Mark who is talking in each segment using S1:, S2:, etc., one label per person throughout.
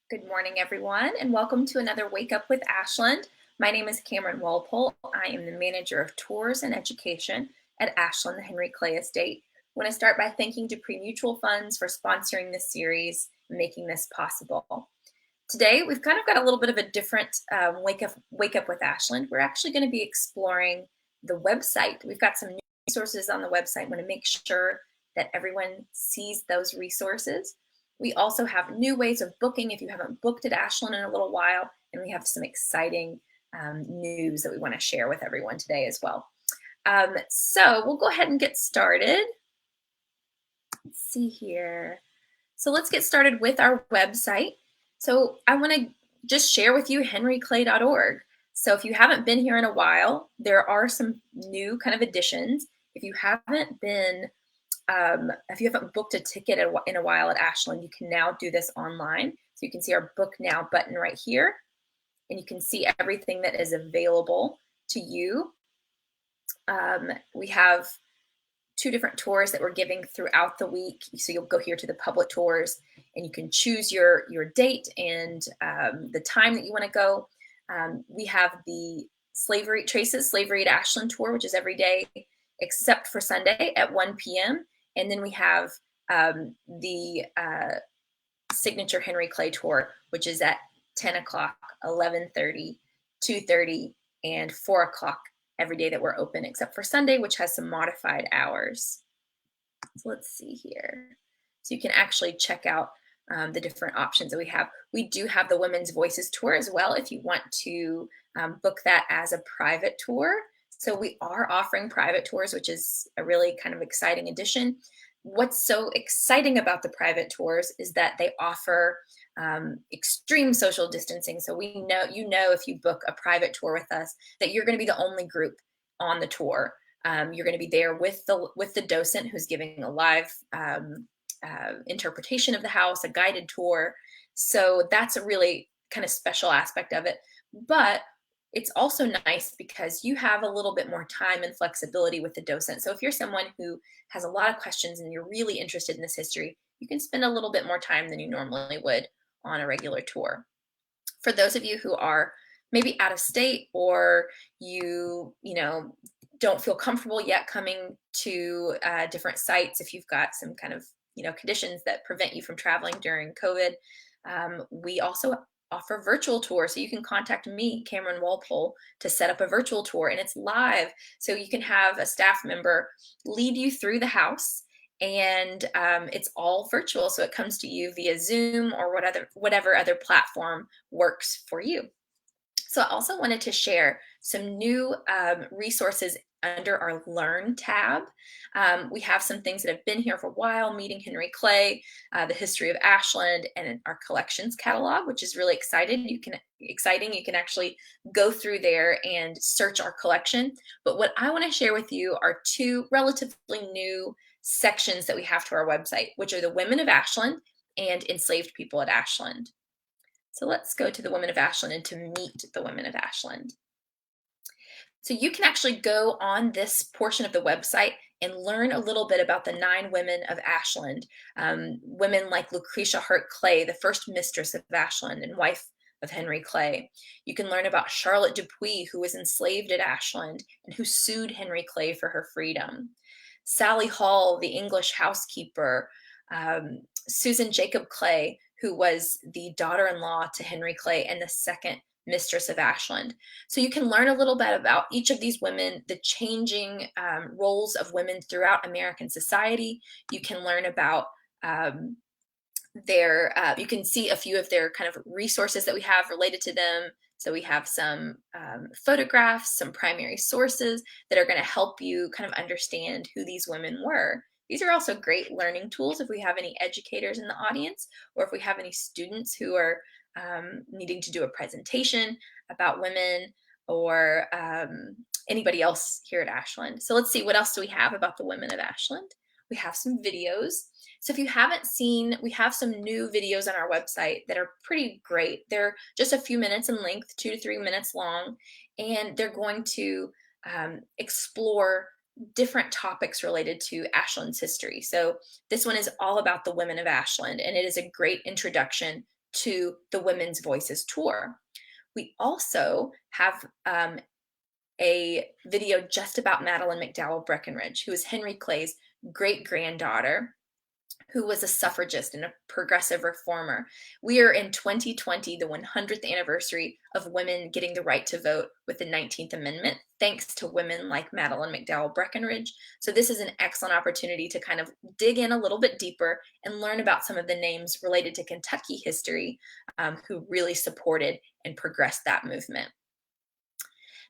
S1: Good morning, everyone, and welcome to another Wake Up with Ashland. My name is Cameron Walpole. I am the Manager of Tours and Education at Ashland, the Henry Clay Estate. I want to start by thanking Dupree Mutual Funds for sponsoring this series and making this possible. Today, we've kind of got a little bit of a different Wake Up with Ashland. We're actually going to be exploring the website. We've got some new resources on the website. I want to make sure that everyone sees those resources. We also have new ways of booking if you haven't booked at Ashland in a little while, and we have some exciting news that we want to share with everyone today as well. So we'll go ahead and get started. Let's see here. So let's get started with our website. So I want to just share with you henryclay.org. So if you haven't been here in a while, there are some new kind of additions. If you haven't booked a ticket in a while at Ashland, you can now do this online. So you can see our Book Now button right here, and you can see everything that is available to you. We have 2 different tours that we're giving throughout the week. So you'll go here to the public tours, and you can choose your date and the time that you want to go. We have the Traces Slavery at Ashland tour, which is every day except for Sunday at 1 p.m. And then we have the Signature Henry Clay tour, which is at 10 o'clock, 11:30, 2:30, and 4 o'clock every day that we're open, except for Sunday, which has some modified hours. So let's see here. So you can actually check out the different options that we have. We do have the Women's Voices tour as well if you want to book that as a private tour. So we are offering private tours, which is a really kind of exciting addition. What's so exciting about the private tours is that they offer extreme social distancing. So we know, if you book a private tour with us, that you're going to be the only group on the tour. You're going to be there with the docent who's giving a live interpretation of the house, a guided tour. So that's a really kind of special aspect of it. But it's also nice because you have a little bit more time and flexibility with the docent. So if you're someone who has a lot of questions and you're really interested in this history, you can spend a little bit more time than you normally would on a regular tour. For those of you who are maybe out of state, or you don't feel comfortable yet coming to different sites, if you've got some kind of conditions that prevent you from traveling during COVID, we also offer virtual tours. So you can contact me, Cameron Walpole, to set up a virtual tour, and it's live. So you can have a staff member lead you through the house, and it's all virtual. So it comes to you via Zoom or whatever other platform works for you. So I also wanted to share some new resources under our Learn tab. We have some things that have been here for a while: Meeting Henry Clay, the history of Ashland, and our collections catalog, which is really exciting. You can actually go through there and search our collection. But what I want to share with you are 2 relatively new sections that we have to our website, which are the Women of Ashland and Enslaved People at Ashland. So let's go to the Women of Ashland and to meet the Women of Ashland. So you can actually go on this portion of the website and learn a little bit about the 9 women of Ashland. Women like Lucretia Hart Clay, the first mistress of Ashland and wife of Henry Clay. You can learn about Charlotte Dupuy, who was enslaved at Ashland and who sued Henry Clay for her freedom. Sally Hall, the English housekeeper. Susan Jacob Clay, who was the daughter-in-law to Henry Clay and the second mistress of Ashland. So you can learn a little bit about each of these women, the changing roles of women throughout American society. You can learn about you can see a few of their kind of resources that we have related to them. So we have some photographs, some primary sources that are going to help you kind of understand who these women were. These are also great learning tools if we have any educators in the audience, or if we have any students who are needing to do a presentation about women, or anybody else here at Ashland. So let's see, what else do we have about the women of Ashland? We have some videos. So if you haven't seen, we have some new videos on our website that are pretty great. They're just a few minutes in length, 2 to 3 minutes long, and they're going to explore different topics related to Ashland's history. So this one is all about the women of Ashland, and it is a great introduction to the Women's Voices Tour. We also have a video just about Madeline McDowell Breckinridge, who is Henry Clay's great-granddaughter, who was a suffragist and a progressive reformer. We are in 2020, the 100th anniversary of women getting the right to vote with the 19th Amendment, thanks to women like Madeline McDowell Breckinridge. So this is an excellent opportunity to kind of dig in a little bit deeper and learn about some of the names related to Kentucky history who really supported and progressed that movement.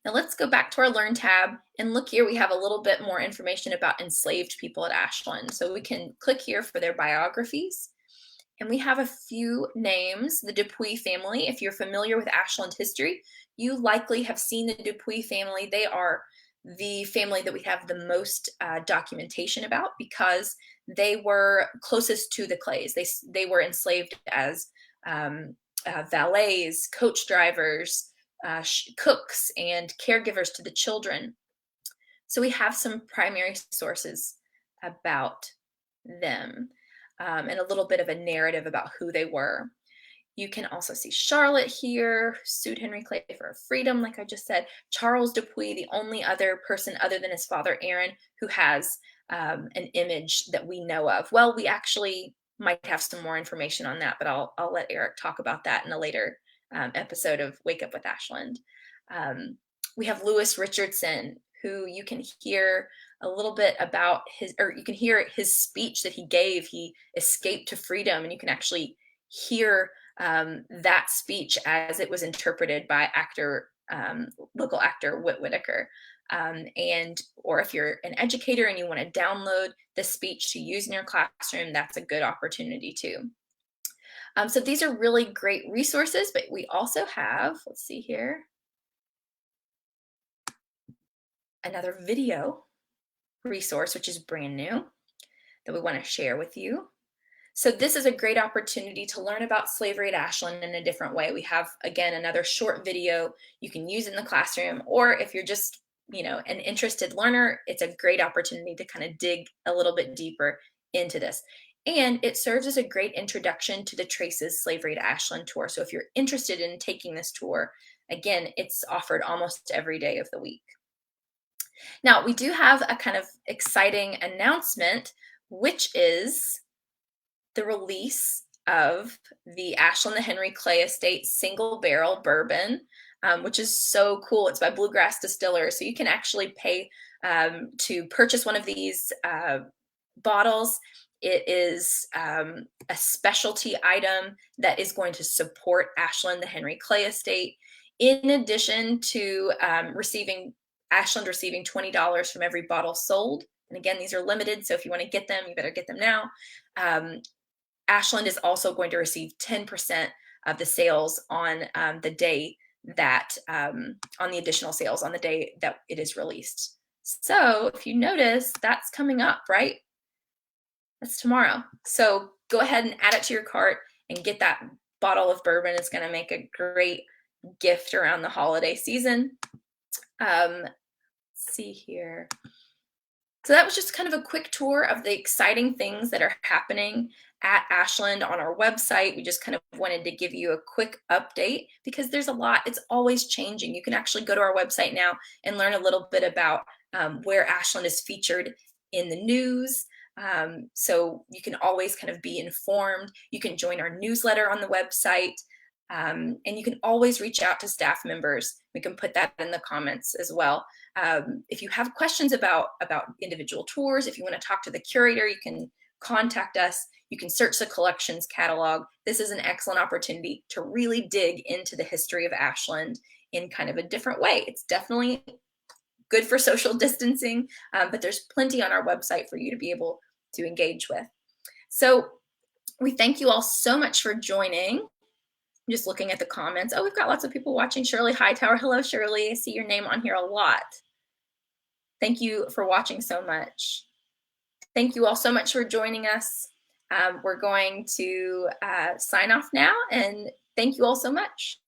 S1: Now let's go back to our Learn tab and look here. We have a little bit more information about enslaved people at Ashland. So we can click here for their biographies. And we have a few names. The Dupuy family. If you're familiar with Ashland history, you likely have seen the Dupuy family. They are the family that we have the most documentation about because they were closest to the Clays. They were enslaved as valets, coach drivers, cooks, and caregivers to the children. So we have some primary sources about them and a little bit of a narrative about who they were. You can also see Charlotte here, sued Henry Clay for freedom, like I just said. Charles Dupuy, the only other person other than his father Aaron who has an image that we know of. Well, we actually might have some more information on that, but I'll let Eric talk about that in a later episode of Wake Up with Ashland. We have Lewis Richardson, who you can hear a little bit about you can hear his speech that he gave. He escaped to freedom, and you can actually hear that speech as it was interpreted by local actor Whit Whitaker. Or if you're an educator and you want to download the speech to use in your classroom, that's a good opportunity too. So these are really great resources, but we also have, let's see here, another video resource, which is brand new, that we want to share with you. So this is a great opportunity to learn about slavery at Ashland in a different way. We have, again, another short video you can use in the classroom, or if you're just, an interested learner, it's a great opportunity to kind of dig a little bit deeper into this. And it serves as a great introduction to the Traces Slavery to Ashland tour. So if you're interested in taking this tour, again, it's offered almost every day of the week. Now, we do have a kind of exciting announcement, which is the release of the Ashland the Henry Clay Estate single barrel bourbon, which is so cool. It's by Bluegrass Distillers. So you can actually pay to purchase one of these bottles. It is a specialty item that is going to support Ashland, the Henry Clay Estate, in addition to Ashland receiving $20 from every bottle sold. And again, these are limited, so if you want to get them, you better get them now. Ashland is also going to receive 10% of the sales on the day that, on the additional sales on the day that it is released. So if you notice, that's coming up, right? That's tomorrow. So go ahead and add it to your cart and get that bottle of bourbon. It's going to make a great gift around the holiday season. Let's see here. So that was just kind of a quick tour of the exciting things that are happening at Ashland on our website. We just kind of wanted to give you a quick update because there's a lot. It's always changing. You can actually go to our website now and learn a little bit about where Ashland is featured in the news. So you can always kind of be informed. You can join our newsletter on the website. And you can always reach out to staff members. We can put that in the comments as well. If you have questions about individual tours, if you want to talk to the curator, you can contact us. You can search the collections catalog. This is an excellent opportunity to really dig into the history of Ashland in kind of a different way. It's definitely good for social distancing, but there's plenty on our website for you to be able to engage with. So we thank you all so much for joining. I'm just looking at the comments. Oh, we've got lots of people watching. Shirley Hightower. Hello, Shirley. I see your name on here a lot. Thank you for watching so much. Thank you all so much for joining us. We're going to sign off now, and thank you all so much.